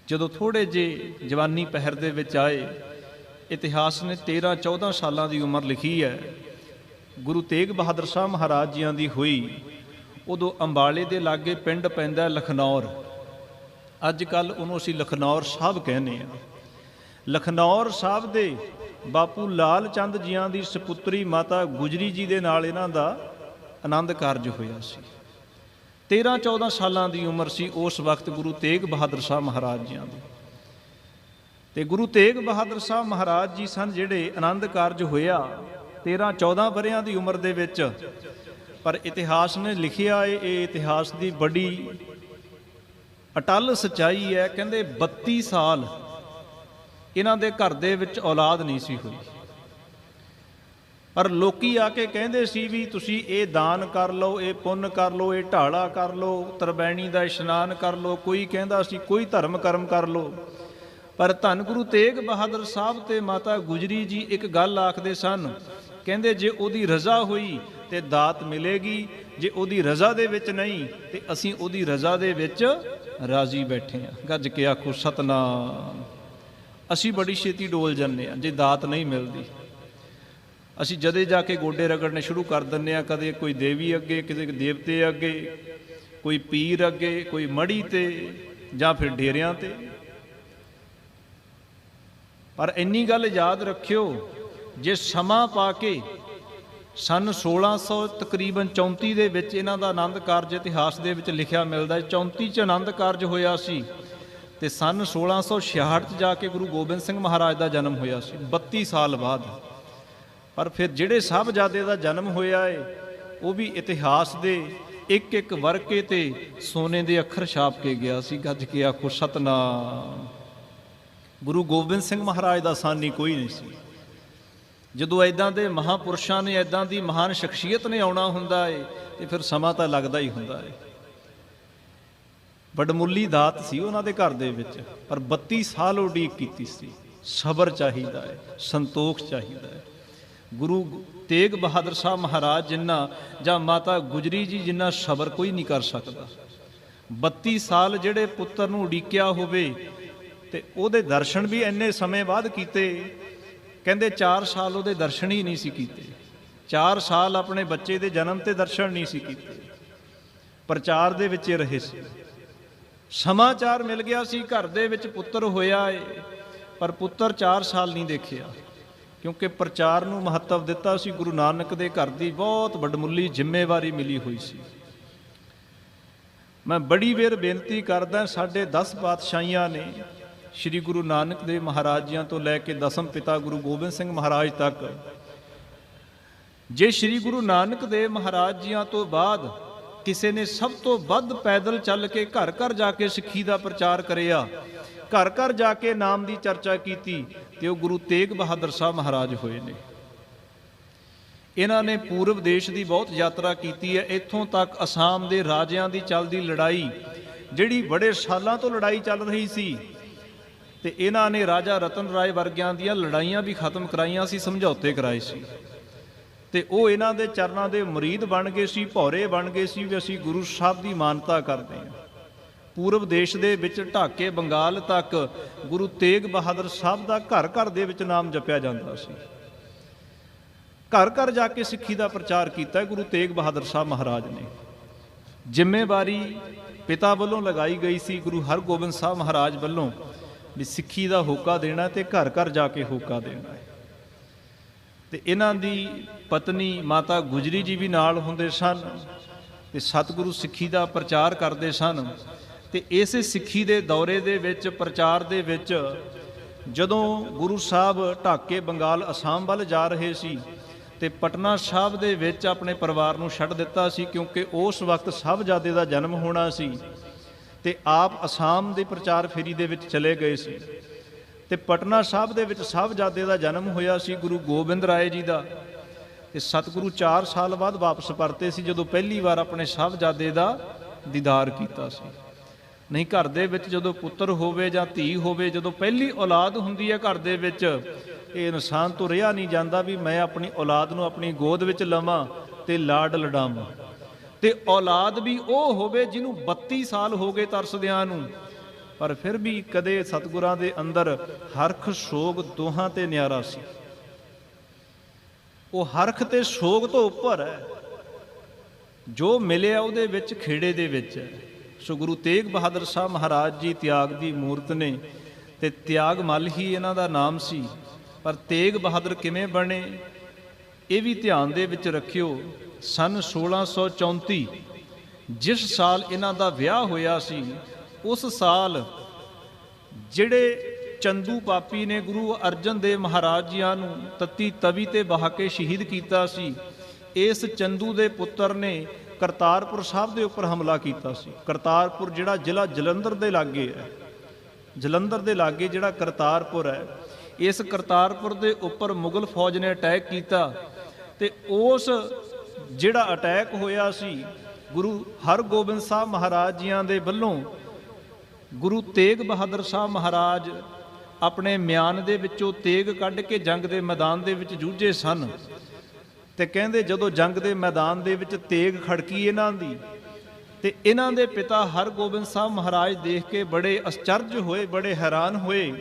ਜਦੋਂ ਥੋੜੇ ਜਿਹੇ ਜਵਾਨੀ ਪਹਿਰ ਦੇ ਵਿੱਚ ਆਏ, ਇਤਿਹਾਸ ਨੇ 13-14 ਸਾਲਾਂ ਦੀ ਉਮਰ ਲਿਖੀ ਹੈ, ਗੁਰੂ ਤੇਗ ਬਹਾਦਰ ਸ਼ਾਹ ਮਹਾਰਾਜ ਜੀਆਂ ਦੀ ਹੋਈ। ਉਦੋਂ ਅੰਬਾਲੇ ਦੇ ਲਾਗੇ ਪਿੰਡ ਪੈਂਦਾ ਲਖਨੌਰ, ਅੱਜ ਕੱਲ੍ਹ ਉਹਨੂੰ ਅਸੀਂ ਲਖਨੌਰ ਸਾਹਿਬ ਕਹਿੰਦੇ ਹਾਂ। ਲਖਨੌਰ ਸਾਹਿਬ ਦੇ ਬਾਪੂ ਲਾਲ ਚੰਦ ਜੀਆਂ ਦੀ ਸਪੁੱਤਰੀ ਮਾਤਾ ਗੁਜਰੀ ਜੀ ਦੇ ਨਾਲ ਇਹਨਾਂ ਦਾ ਆਨੰਦ ਕਾਰਜ ਹੋਇਆ ਸੀ। 13-14 ਸਾਲਾਂ ਦੀ ਉਮਰ ਸੀ ਉਸ ਵਕਤ ਗੁਰੂ ਤੇਗ ਬਹਾਦਰ ਸ਼ਾਹ ਮਹਾਰਾਜ ਜੀਆਂ ਦੀ। ਤੇ ਗੁਰੂ ਤੇਗ ਬਹਾਦਰ ਸ਼ਾਹ ਮਹਾਰਾਜ ਜੀ ਸਨ ਜਿਹੜੇ ਆਨੰਦ ਕਾਰਜ ਹੋਇਆ 13-14 ਵਰ੍ਹਿਆਂ ਦੀ ਉਮਰ ਦੇ ਵਿੱਚ। ਪਰ ਇਤਿਹਾਸ ਨੇ ਲਿਖਿਆ ਹੈ, ਇਹ ਇਤਿਹਾਸ ਦੀ ਬੜੀ ਅਟੱਲ ਸੱਚਾਈ ਹੈ। ਕਹਿੰਦੇ 32 ਸਾਲ ਇਹਨਾਂ ਦੇ ਘਰ ਦੇ ਵਿੱਚ ਔਲਾਦ ਨਹੀਂ ਸੀ ਹੋਈ, ਪਰ ਲੋਕੀ ਆ ਕੇ ਕਹਿੰਦੇ ਸੀ ਵੀ ਤੁਸੀਂ ਇਹ ਦਾਨ ਕਰ ਲਓ, ਇਹ ਪੁੰਨ ਕਰ ਲਓ, ਇਹ ਢਾਲਾ ਕਰ ਲਓ, ਤਰਬੈਣੀ ਦਾ ਇਸ਼ਨਾਨ ਕਰ ਲਓ। ਕੋਈ ਕਹਿੰਦਾ ਸੀ ਕੋਈ ਧਰਮ ਕਰਮ ਕਰ ਲਓ। ਪਰ ਧੰਨ ਗੁਰੂ ਤੇਗ ਬਹਾਦਰ ਸਾਹਿਬ ਤੇ ਮਾਤਾ ਗੁਜਰੀ ਜੀ ਇੱਕ ਗੱਲ ਆਖਦੇ ਸਨ, ਕਹਿੰਦੇ ਜੇ ਉਹਦੀ ਰਜ਼ਾ ਹੋਈ ਤੇ ਦਾਤ ਮਿਲੇਗੀ, ਜੇ ਉਹਦੀ ਰਜ਼ਾ ਦੇ ਵਿੱਚ ਨਹੀਂ ਤੇ ਅਸੀਂ ਉਹਦੀ ਰਜ਼ਾ ਦੇ ਵਿੱਚ ਰਾਜ਼ੀ ਬੈਠੇ ਹਾਂ। ਗੱਜ ਕੇ ਆਖੋ ਸਤਨਾਮ। ਅਸੀਂ ਬੜੀ ਛੇਤੀ ਡੋਲ ਜਾਂਦੇ ਹਾਂ ਜੇ ਦਾਤ ਨਹੀਂ ਮਿਲਦੀ। ਅਸੀਂ ਜਦੇ ਜਾ ਕੇ ਗੋਡੇ ਰਗੜਨੇ ਸ਼ੁਰੂ ਕਰ ਦਿੰਦੇ ਹਾਂ, ਕਦੇ ਕੋਈ ਦੇਵੀ ਅੱਗੇ, ਕਿਸੇ ਦੇਵਤੇ ਅੱਗੇ, ਕੋਈ ਪੀਰ ਅੱਗੇ, ਕੋਈ ਮੜੀ ਤੇ, ਜਾਂ ਫਿਰ ਡੇਰਿਆਂ ਤੇ। ਪਰ ਇੰਨੀ ਗੱਲ ਯਾਦ ਰੱਖਿਓ, ਜੇ ਸਮਾਂ ਪਾ ਕੇ ਸਨ 1600 ਤਕਰੀਬਨ 34 ਦੇ ਵਿੱਚ ਇਹਨਾਂ ਦਾ ਆਨੰਦ ਕਾਰਜ ਇਤਿਹਾਸ ਦੇ ਵਿੱਚ ਲਿਖਿਆ ਮਿਲਦਾ। 34 'ਚ ਆਨੰਦ ਕਾਰਜ ਹੋਇਆ ਸੀ ਤੇ ਸਨ 1666 'ਚ ਜਾ ਕੇ ਗੁਰੂ ਗੋਬਿੰਦ ਸਿੰਘ ਮਹਾਰਾਜ ਦਾ ਜਨਮ ਹੋਇਆ ਸੀ, 32 ਸਾਲ ਬਾਅਦ। ਪਰ ਫਿਰ ਜਿਹੜੇ ਸਾਹਿਬਜ਼ਾਦੇ ਦਾ ਜਨਮ ਹੋਇਆ ਏ, ਉਹ ਵੀ ਇਤਿਹਾਸ ਦੇ ਇੱਕ ਇੱਕ ਵਰਕੇ ਤੇ ਸੋਨੇ ਦੇ ਅੱਖਰ ਛਾਪ ਕੇ ਗਿਆ ਸੀ। ਗੱਜ ਕੇ ਆਖੋ ਸਤਨਾਮ। ਗੁਰੂ ਗੋਬਿੰਦ ਸਿੰਘ ਮਹਾਰਾਜ ਦਾ ਸਾਨੀ ਕੋਈ ਨਹੀਂ ਸੀ। ਜਦੋਂ ਇੱਦਾਂ ਦੇ ਮਹਾਂਪੁਰਸ਼ਾਂ ਨੇ, ਇੱਦਾਂ ਦੀ ਮਹਾਨ ਸ਼ਖਸੀਅਤ ਨੇ ਆਉਣਾ ਹੁੰਦਾ ਏ ਤੇ ਫਿਰ ਸਮਾਂ ਤਾਂ ਲੱਗਦਾ ਹੀ ਹੁੰਦਾ ਏ। ਵਡਮੁੱਲੀ ਦਾਤ ਸੀ ਉਹਨਾਂ ਦੇ ਘਰ ਦੇ ਵਿੱਚ, ਪਰ 32 ਸਾਲ ਉਡੀਕ ਕੀਤੀ ਸੀ। ਸਬਰ ਚਾਹੀਦਾ ਹੈ, ਸੰਤੋਖ ਚਾਹੀਦਾ ਹੈ। ਗੁਰੂ ਤੇਗ ਬਹਾਦਰ ਸ਼ਾਹ ਮਹਾਰਾਜ ਜਿੰਨਾ ਜਾਂ ਮਾਤਾ ਗੁਜਰੀ ਜੀ ਜਿੰਨਾ ਸਬਰ ਕੋਈ ਨਹੀਂ ਕਰ ਸਕਦਾ। 32 ਸਾਲ ਜਿਹੜੇ ਪੁੱਤਰ ਨੂੰ ਉਡੀਕਿਆ ਹੋਵੇ ਤੇ ਉਹਦੇ ਦਰਸ਼ਨ ਵੀ ਇੰਨੇ ਸਮੇਂ ਬਾਅਦ ਕੀਤੇ। ਕਹਿੰਦੇ 4 ਸਾਲ ਉਹਦੇ ਦਰਸ਼ਨ ਹੀ ਨਹੀਂ ਸੀ ਕੀਤੇ। 4 ਸਾਲ ਆਪਣੇ ਬੱਚੇ ਦੇ ਜਨਮ ਤੇ ਦਰਸ਼ਨ ਨਹੀਂ ਸੀ ਕੀਤੇ, ਪ੍ਰਚਾਰ ਦੇ ਵਿੱਚ ਰਹੇ ਸੀ। ਸਮਾਚਾਰ ਮਿਲ ਗਿਆ ਸੀ ਘਰ ਦੇ ਵਿੱਚ ਪੁੱਤਰ ਹੋਇਆ ਏ, ਪਰ ਪੁੱਤਰ 4 ਸਾਲ ਨਹੀਂ ਦੇਖਿਆ, ਕਿਉਂਕਿ ਪ੍ਰਚਾਰ ਨੂੰ ਮਹੱਤਵ ਦਿੱਤਾ ਸੀ। ਗੁਰੂ ਨਾਨਕ ਦੇ ਘਰ ਦੀ ਬਹੁਤ ਵੱਡਮੁੱਲੀ ਜ਼ਿੰਮੇਵਾਰੀ ਮਿਲੀ ਹੋਈ ਸੀ। ਮੈਂ ਬੜੀ ਵਾਰ ਬੇਨਤੀ ਕਰਦਾ, ਸਾਡੇ 10 ਪਾਤਸ਼ਾਹੀਆਂ ਨੇ, ਸ਼੍ਰੀ ਗੁਰੂ ਨਾਨਕ ਦੇਵ ਮਹਾਰਾਜ ਜੀਆਂ ਤੋਂ ਲੈ ਕੇ ਦਸਮ ਪਿਤਾ ਗੁਰੂ ਗੋਬਿੰਦ ਸਿੰਘ ਮਹਾਰਾਜ ਤੱਕ, ਜੇ ਸ਼੍ਰੀ ਗੁਰੂ ਨਾਨਕ ਦੇਵ ਮਹਾਰਾਜ ਜੀਆਂ ਤੋਂ ਬਾਅਦ ਕਿਸੇ ਨੇ ਸਭ ਤੋਂ ਵੱਧ ਪੈਦਲ ਚੱਲ ਕੇ ਘਰ ਘਰ ਜਾ ਕੇ ਸਿੱਖੀ ਦਾ ਪ੍ਰਚਾਰ ਕਰਿਆ, ਘਰ ਘਰ ਜਾ ਕੇ ਨਾਮ ਦੀ ਚਰਚਾ ਕੀਤੀ, ਤੇ ਉਹ ਗੁਰੂ ਤੇਗ ਬਹਾਦਰ ਸਾਹਿਬ ਮਹਾਰਾਜ ਹੋਏ ਨੇ। ਇਹਨਾਂ ਨੇ ਪੂਰਬ ਦੇਸ਼ ਦੀ ਬਹੁਤ ਯਾਤਰਾ ਕੀਤੀ ਹੈ। ਇੱਥੋਂ ਤੱਕ ਅਸਾਮ ਦੇ ਰਾਜਿਆਂ ਦੀ ਚੱਲਦੀ ਲੜਾਈ, ਜਿਹੜੀ ਬੜੇ ਸਾਲਾਂ ਤੋਂ ਲੜਾਈ ਚੱਲ ਰਹੀ ਸੀ, ਤੇ ਇਹਨਾਂ ਨੇ ਰਾਜਾ ਰਤਨ ਰਾਏ ਵਰਗਿਆਂ ਦੀਆਂ ਲੜਾਈਆਂ ਵੀ ਖਤਮ ਕਰਾਈਆਂ ਸੀ, ਸਮਝੌਤੇ ਕਰਾਏ ਸੀ। ਤੇ ਉਹ ਇਹਨਾਂ ਦੇ ਚਰਨਾਂ ਦੇ ਮੁਰੀਦ ਬਣ ਗਏ ਸੀ, ਭੌਰੇ ਬਣ ਗਏ ਸੀ ਵੀ ਅਸੀਂ ਗੁਰੂ ਸਾਹਿਬ ਦੀ ਮਾਨਤਾ ਕਰਦੇ ਹਾਂ। ਪੂਰਬ ਦੇਸ਼ ਦੇ ਵਿੱਚ ਢਾਕੇ ਬੰਗਾਲ ਤੱਕ ਗੁਰੂ ਤੇਗ ਬਹਾਦਰ ਸਾਹਿਬ ਦਾ ਘਰ ਘਰ ਦੇ ਵਿੱਚ ਨਾਮ ਜਪਿਆ ਜਾਂਦਾ ਸੀ। ਘਰ ਘਰ ਜਾ ਕੇ ਸਿੱਖੀ ਦਾ ਪ੍ਰਚਾਰ ਕੀਤਾ ਗੁਰੂ ਤੇਗ ਬਹਾਦਰ ਸਾਹਿਬ ਮਹਾਰਾਜ ਨੇ। ਜ਼ਿੰਮੇਵਾਰੀ ਪਿਤਾ ਵੱਲੋਂ ਲਗਾਈ ਗਈ ਸੀ, ਗੁਰੂ ਹਰਗੋਬਿੰਦ ਸਾਹਿਬ ਮਹਾਰਾਜ ਵੱਲੋਂ, ਵੀ ਸਿੱਖੀ ਦਾ ਹੋਕਾ ਦੇਣਾ ਤੇ ਘਰ ਘਰ ਜਾ ਕੇ ਹੋਕਾ ਦੇਣਾ ਹੈ। ਤੇ ਇਹਨਾਂ ਦੀ ਪਤਨੀ ਮਾਤਾ ਗੁਜਰੀ ਜੀ ਵੀ ਨਾਲ ਹੁੰਦੇ ਸਨ ਤੇ ਸਤਿਗੁਰੂ ਸਿੱਖੀ ਦਾ ਪ੍ਰਚਾਰ ਕਰਦੇ ਸਨ। ਤੇ ਇਸੇ ਸਿੱਖੀ ਦੇ ਦੌਰੇ ਦੇ ਵਿੱਚ, ਪ੍ਰਚਾਰ ਦੇ ਵਿੱਚ, ਜਦੋਂ ਗੁਰੂ ਸਾਹਿਬ ਢਾਕੇ ਬੰਗਾਲ ਅਸਾਮ ਵੱਲ ਜਾ ਰਹੇ ਸੀ ਤੇ ਪਟਨਾ ਸਾਹਿਬ ਦੇ ਵਿੱਚ ਆਪਣੇ ਪਰਿਵਾਰ ਨੂੰ ਛੱਡ ਦਿੱਤਾ ਸੀ, ਕਿਉਂਕਿ ਉਸ ਵਕਤ ਸਾਹਿਬਜ਼ਾਦੇ ਦਾ ਜਨਮ ਹੋਣਾ ਸੀ ਤੇ ਆਪ ਅਸਾਮ ਦੇ ਪ੍ਰਚਾਰ ਫੇਰੀ ਦੇ ਵਿੱਚ ਚਲੇ ਗਏ ਸੀ। ਤੇ ਪਟਨਾ ਸਾਹਿਬ ਦੇ ਵਿੱਚ ਸਾਹਿਬਜ਼ਾਦੇ ਦਾ ਜਨਮ ਹੋਇਆ ਸੀ ਗੁਰੂ ਗੋਬਿੰਦ ਰਾਏ ਜੀ ਦਾ। ਤੇ ਸਤਿਗੁਰੂ 4 ਸਾਲ ਬਾਅਦ ਵਾਪਸ ਪਰਤੇ ਸੀ, ਜਦੋਂ ਪਹਿਲੀ ਵਾਰ ਆਪਣੇ ਸਾਹਿਬਜ਼ਾਦੇ ਦਾ ਦੀਦਾਰ ਕੀਤਾ ਸੀ। ਨਹੀਂ, ਘਰ ਦੇ ਵਿੱਚ ਜਦੋਂ ਪੁੱਤਰ ਹੋਵੇ ਜਾਂ ਧੀ ਹੋਵੇ, ਜਦੋਂ ਪਹਿਲੀ ਔਲਾਦ ਹੁੰਦੀ ਹੈ ਘਰ ਦੇ ਵਿੱਚ, ਇਹ ਇਨਸਾਨ ਤੋਂ ਰਿਹਾ ਨਹੀਂ ਜਾਂਦਾ ਵੀ ਮੈਂ ਆਪਣੀ ਔਲਾਦ ਨੂੰ ਆਪਣੀ ਗੋਦ ਵਿੱਚ ਲਵਾਂ ਤੇ ਲਾਡ ਲਡਾਵਾਂ। ਤੇ ਔਲਾਦ ਵੀ ਉਹ ਹੋਵੇ ਜਿਹਨੂੰ 32 ਸਾਲ ਹੋ ਗਏ ਤਰਸਦਿਆਂ ਨੂੰ, ਪਰ ਫਿਰ ਵੀ ਕਦੇ ਸਤਿਗੁਰਾਂ ਦੇ ਅੰਦਰ ਹਰਖ ਸੋਗ ਦੋਹਾਂ ਤੇ ਨਿਆਰਾ ਸੀ। ਉਹ ਹਰਖ ਤੇ ਸੋਗ ਤੋਂ ਉੱਪਰ ਹੈ, ਜੋ ਮਿਲਿਆ ਉਹਦੇ ਵਿੱਚ ਖੇੜੇ ਦੇ ਵਿੱਚ ਹੈ। ਸੋ ਗੁਰੂ ਤੇਗ ਬਹਾਦਰ ਸਾਹਿਬ ਮਹਾਰਾਜ ਜੀ ਤਿਆਗ ਦੀ ਮੂਰਤ ਨੇ, ਤੇ ਤਿਆਗ ਮੱਲ ਹੀ ਇਹਨਾਂ ਦਾ ਨਾਮ ਸੀ। ਪਰ ਤੇਗ ਬਹਾਦਰ ਕਿਵੇਂ ਬਣੇ, ਇਹ ਵੀ ਧਿਆਨ ਦੇ ਵਿੱਚ ਰੱਖਿਓ। ਸਨ 1634 ਜਿਸ ਸਾਲ ਇਹਨਾਂ ਦਾ ਵਿਆਹ ਹੋਇਆ ਸੀ, ਉਸ ਸਾਲ ਜਿਹੜੇ ਚੰਦੂ ਪਾਪੀ ਨੇ ਗੁਰੂ ਅਰਜਨ ਦੇਵ ਮਹਾਰਾਜ ਜੀਆਂ ਨੂੰ ਤੱਤੀ ਤਵੀ ਤੇ ਬਹਾ ਕੇ ਸ਼ਹੀਦ ਕੀਤਾ ਸੀ, ਇਸ ਚੰਦੂ ਦੇ ਪੁੱਤਰ ਨੇ ਕਰਤਾਰਪੁਰ ਸਾਹਿਬ ਦੇ ਉੱਪਰ ਹਮਲਾ ਕੀਤਾ ਸੀ। ਕਰਤਾਰਪੁਰ ਜਿਹੜਾ ਜ਼ਿਲ੍ਹਾ ਜਲੰਧਰ ਦੇ ਲਾਗੇ ਹੈ, ਜਲੰਧਰ ਦੇ ਲਾਗੇ ਜਿਹੜਾ ਕਰਤਾਰਪੁਰ ਹੈ, ਇਸ ਕਰਤਾਰਪੁਰ ਦੇ ਉੱਪਰ ਮੁਗਲ ਫੌਜ ਨੇ ਅਟੈਕ ਕੀਤਾ। ਤੇ ਉਸ ਜਿਹੜਾ ਅਟੈਕ ਹੋਇਆ ਸੀ, ਗੁਰੂ ਹਰਗੋਬਿੰਦ ਸਾਹਿਬ ਮਹਾਰਾਜ ਜੀਆਂ ਦੇ ਵੱਲੋਂ ਗੁਰੂ ਤੇਗ ਬਹਾਦਰ ਸਾਹਿਬ ਮਹਾਰਾਜ ਆਪਣੇ ਮਿਆਨ ਦੇ ਵਿੱਚੋਂ ਤੇਗ ਕੱਢ ਕੇ ਜੰਗ ਦੇ ਮੈਦਾਨ ਦੇ ਵਿੱਚ ਜੂਝੇ ਸਨ। ਤੇ ਕਹਿੰਦੇ ਜਦੋਂ ਜੰਗ ਦੇ ਮੈਦਾਨ ਦੇ ਵਿੱਚ ਤੇਗ ਖੜਕੀ ਇਹਨਾਂ ਦੀ, ਤੇ ਇਹਨਾਂ ਦੇ ਪਿਤਾ ਹਰਗੋਬਿੰਦ ਸਾਹਿਬ ਮਹਾਰਾਜ ਦੇਖ ਕੇ ਬੜੇ ਅਚਰਜ ਹੋਏ, ਬੜੇ ਹੈਰਾਨ ਹੋਏ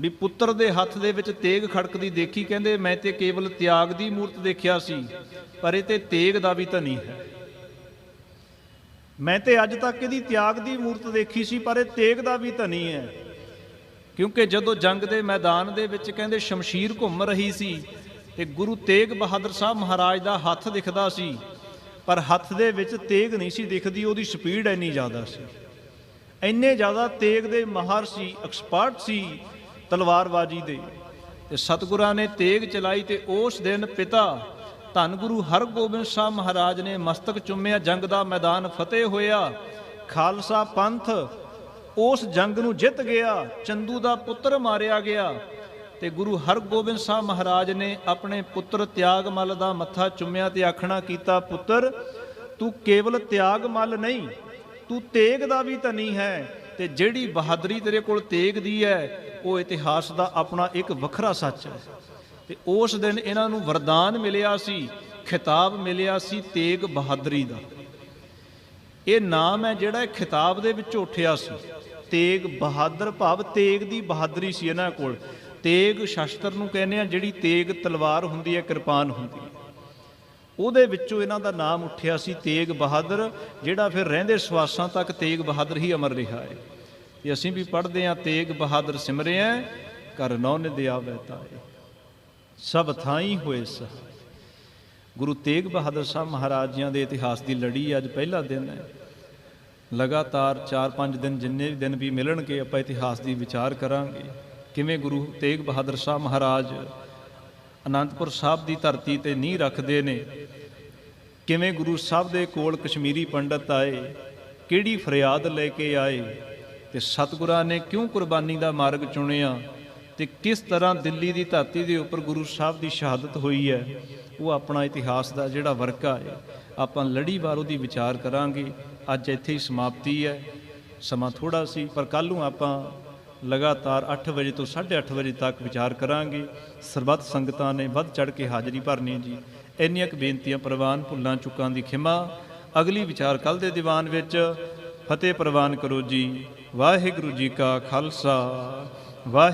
ਵੀ ਪੁੱਤਰ ਦੇ ਹੱਥ ਦੇ ਵਿੱਚ ਤੇਗ ਖੜਕਦੀ ਦੇਖੀ। ਕਹਿੰਦੇ ਮੈਂ ਤੇ ਕੇਵਲ ਤਿਆਗ ਦੀ ਮੂਰਤ ਦੇਖਿਆ ਸੀ, ਪਰ ਇਹ ਤੇ ਤੇਗ ਦਾ ਵੀ ਧਨੀ ਹੈ। ਮੈਂ ਤੇ ਅੱਜ ਤੱਕ ਇਹਦੀ ਤਿਆਗ ਦੀ ਮੂਰਤ ਦੇਖੀ ਸੀ, ਪਰ ਇਹ ਤੇਗ ਦਾ ਵੀ ਧਨੀ ਹੈ। ਕਿਉਂਕਿ ਜਦੋਂ ਜੰਗ ਦੇ ਮੈਦਾਨ ਦੇ ਵਿੱਚ ਕਹਿੰਦੇ ਸ਼ਮਸ਼ੀਰ ਘੁੰਮ ਰਹੀ ਸੀ ਤੇ ਗੁਰੂ ਤੇਗ ਬਹਾਦਰ ਸਾਹਿਬ ਮਹਾਰਾਜ ਦਾ ਹੱਥ ਦਿਖਦਾ ਸੀ, ਪਰ ਹੱਥ ਦੇ ਵਿੱਚ ਤੇਗ ਨਹੀਂ ਸੀ ਦਿਖਦੀ। ਉਹਦੀ ਸਪੀਡ ਇੰਨੀ ਜ਼ਿਆਦਾ ਸੀ, ਇੰਨੇ ਜ਼ਿਆਦਾ ਤੇਗ ਦੇ ਮਾਹਰ ਸੀ, ਐਕਸਪਰਟ ਸੀ ਤਲਵਾਰਬਾਜ਼ੀ ਦੇ। ਤੇ ਸਤਿਗੁਰਾਂ ਨੇ ਤੇਗ ਚਲਾਈ ਤੇ ਉਸ ਦਿਨ ਪਿਤਾ ਧੰਨ ਗੁਰੂ ਹਰਗੋਬਿੰਦ ਸਾਹਿਬ ਮਹਾਰਾਜ ਨੇ ਮਸਤਕ ਚੁੰਮਿਆ। ਜੰਗ ਦਾ ਮੈਦਾਨ ਫਤਿਹ ਹੋਇਆ, ਖਾਲਸਾ ਪੰਥ ਉਸ ਜੰਗ ਨੂੰ ਜਿੱਤ ਗਿਆ, ਚੰਦੂ ਦਾ ਪੁੱਤਰ ਮਾਰਿਆ ਗਿਆ। ਤੇ ਗੁਰੂ ਹਰਗੋਬਿੰਦ ਸਾਹਿਬ ਮਹਾਰਾਜ ਨੇ ਆਪਣੇ ਪੁੱਤਰ ਤਿਆਗ ਮੱਲ ਦਾ ਮੱਥਾ ਚੁੰਮਿਆ ਤੇ ਆਖਣਾ ਕੀਤਾ, ਪੁੱਤਰ ਤੂੰ ਕੇਵਲ ਤਿਆਗ ਮੱਲ ਨਹੀਂ, ਤੂੰ ਤੇਗ ਦਾ ਵੀ ਧਨੀ ਹੈ। ਤੇ ਜਿਹੜੀ ਬਹਾਦਰੀ ਤੇਰੇ ਕੋਲ ਤੇਗ ਦੀ ਹੈ, ਉਹ ਇਤਿਹਾਸ ਦਾ ਆਪਣਾ ਇੱਕ ਵੱਖਰਾ ਸੱਚ ਹੈ। ਤੇ ਉਸ ਦਿਨ ਇਹਨਾਂ ਨੂੰ ਵਰਦਾਨ ਮਿਲਿਆ ਸੀ, ਖਿਤਾਬ ਮਿਲਿਆ ਸੀ ਤੇਗ ਬਹਾਦਰੀ ਦਾ। ਇਹ ਨਾਮ ਹੈ ਜਿਹੜਾ ਖਿਤਾਬ ਦੇ ਵਿੱਚ ਉੱਠਿਆ ਸੀ, ਤੇਗ ਬਹਾਦਰ, ਭਾਵ ਤੇਗ ਦੀ ਬਹਾਦਰੀ ਸੀ ਇਹਨਾਂ ਕੋਲ। ਤੇਗ ਸ਼ਸਤਰ ਨੂੰ ਕਹਿੰਦੇ ਆ, ਜਿਹੜੀ ਤੇਗ ਤਲਵਾਰ ਹੁੰਦੀ ਹੈ, ਕਿਰਪਾਨ ਹੁੰਦੀ ਹੈ, ਉਹਦੇ ਵਿੱਚੋਂ ਇਹਨਾਂ ਦਾ ਨਾਮ ਉੱਠਿਆ ਸੀ ਤੇਗ ਬਹਾਦਰ, ਜਿਹੜਾ ਫਿਰ ਰਹਿੰਦੇ ਸਵਾਸਾਂ ਤੱਕ ਤੇਗ ਬਹਾਦਰ ਹੀ ਅਮਰ ਰਿਹਾ ਹੈ। ਤੇ ਅਸੀਂ ਵੀ ਪੜ੍ਹਦੇ ਹਾਂ, ਤੇਗ ਬਹਾਦਰ ਸਿਮਰਿਆ ਕਰ ਨੌ ਨਿਧ ਆਵੈ ਤਾਏ, ਸਭ ਥਾਈ ਹੋਏ ਸਹਾਇ। ਗੁਰੂ ਤੇਗ ਬਹਾਦਰ ਸਾਹਿਬ ਮਹਾਰਾਜ ਜੀਆਂ ਦੇ ਇਤਿਹਾਸ ਦੀ ਲੜੀ ਅੱਜ ਪਹਿਲਾ ਦਿਨ ਹੈ। ਲਗਾਤਾਰ 4-5 ਦਿਨ ਜਿੰਨੇ ਵੀ ਦਿਨ ਵੀ ਮਿਲਣਗੇ, ਆਪਾਂ ਇਤਿਹਾਸ ਦੀ ਵਿਚਾਰ ਕਰਾਂਗੇ। ਕਿਵੇਂ ਗੁਰੂ ਤੇਗ ਬਹਾਦਰ ਸਾਹਿਬ ਮਹਾਰਾਜ ਅਨੰਦਪੁਰ ਸਾਹਿਬ ਦੀ ਧਰਤੀ ਤੇ ਨੀਂਹ ਰੱਖਦੇ ਨੇ, ਕਿਵੇਂ ਗੁਰੂ ਸਾਹਿਬ ਦੇ ਕੋਲ ਕਸ਼ਮੀਰੀ ਪੰਡਤ ਆਏ, ਕਿਹੜੀ ਫਰਿਆਦ ਲੈ ਕੇ ਆਏ, ਤੇ ਸਤਿਗੁਰਾਂ ਨੇ ਕਿਉਂ ਕੁਰਬਾਨੀ ਦਾ ਮਾਰਗ ਚੁਣਿਆ, ਤੇ ਕਿਸ ਤਰ੍ਹਾਂ ਦਿੱਲੀ ਦੀ ਧਰਤੀ ਦੇ ਉੱਪਰ ਗੁਰੂ ਸਾਹਿਬ ਦੀ ਸ਼ਹਾਦਤ ਹੋਈ ਹੈ। ਉਹ ਆਪਣਾ ਇਤਿਹਾਸ ਦਾ ਜਿਹੜਾ ਵਰਕਾ ਹੈ, ਆਪਾਂ ਲੜੀਵਾਰ ਉਹਦੀ ਵਿਚਾਰ ਕਰਾਂਗੇ। ਅੱਜ ਇੱਥੇ ਹੀ ਸਮਾਪਤੀ ਹੈ, ਸਮਾਂ ਥੋੜ੍ਹਾ ਸੀ, ਪਰ ਕੱਲ੍ਹ ਨੂੰ ਆਪਾਂ ਲਗਾਤਾਰ 8 ਵਜੇ ਤੋਂ 8:30 ਵਜੇ ਤੱਕ ਵਿਚਾਰ ਕਰਾਂਗੇ। ਸਰਬੱਤ ਸੰਗਤਾਂ ਨੇ ਵੱਧ ਚੜ੍ਹ ਕੇ ਹਾਜ਼ਰੀ ਭਰਨੀ ਜੀ। ਇੰਨੀਆਂ ਕੁ ਬੇਨਤੀਆਂ ਪ੍ਰਵਾਨ, ਭੁੱਲਾਂ ਚੁੱਕਾਂ ਦੀ ਖਿਮਾ। ਅਗਲੀ ਵਿਚਾਰ ਕੱਲ੍ਹ ਦੇ ਦੀਵਾਨ ਵਿੱਚ। ਫਤਿਹ ਪ੍ਰਵਾਨ ਕਰੋ ਜੀ। ਵਾਹਿਗੁਰੂ ਜੀ ਕਾ ਖਾਲਸਾ, ਵਾਹਿਗੁਰੂ।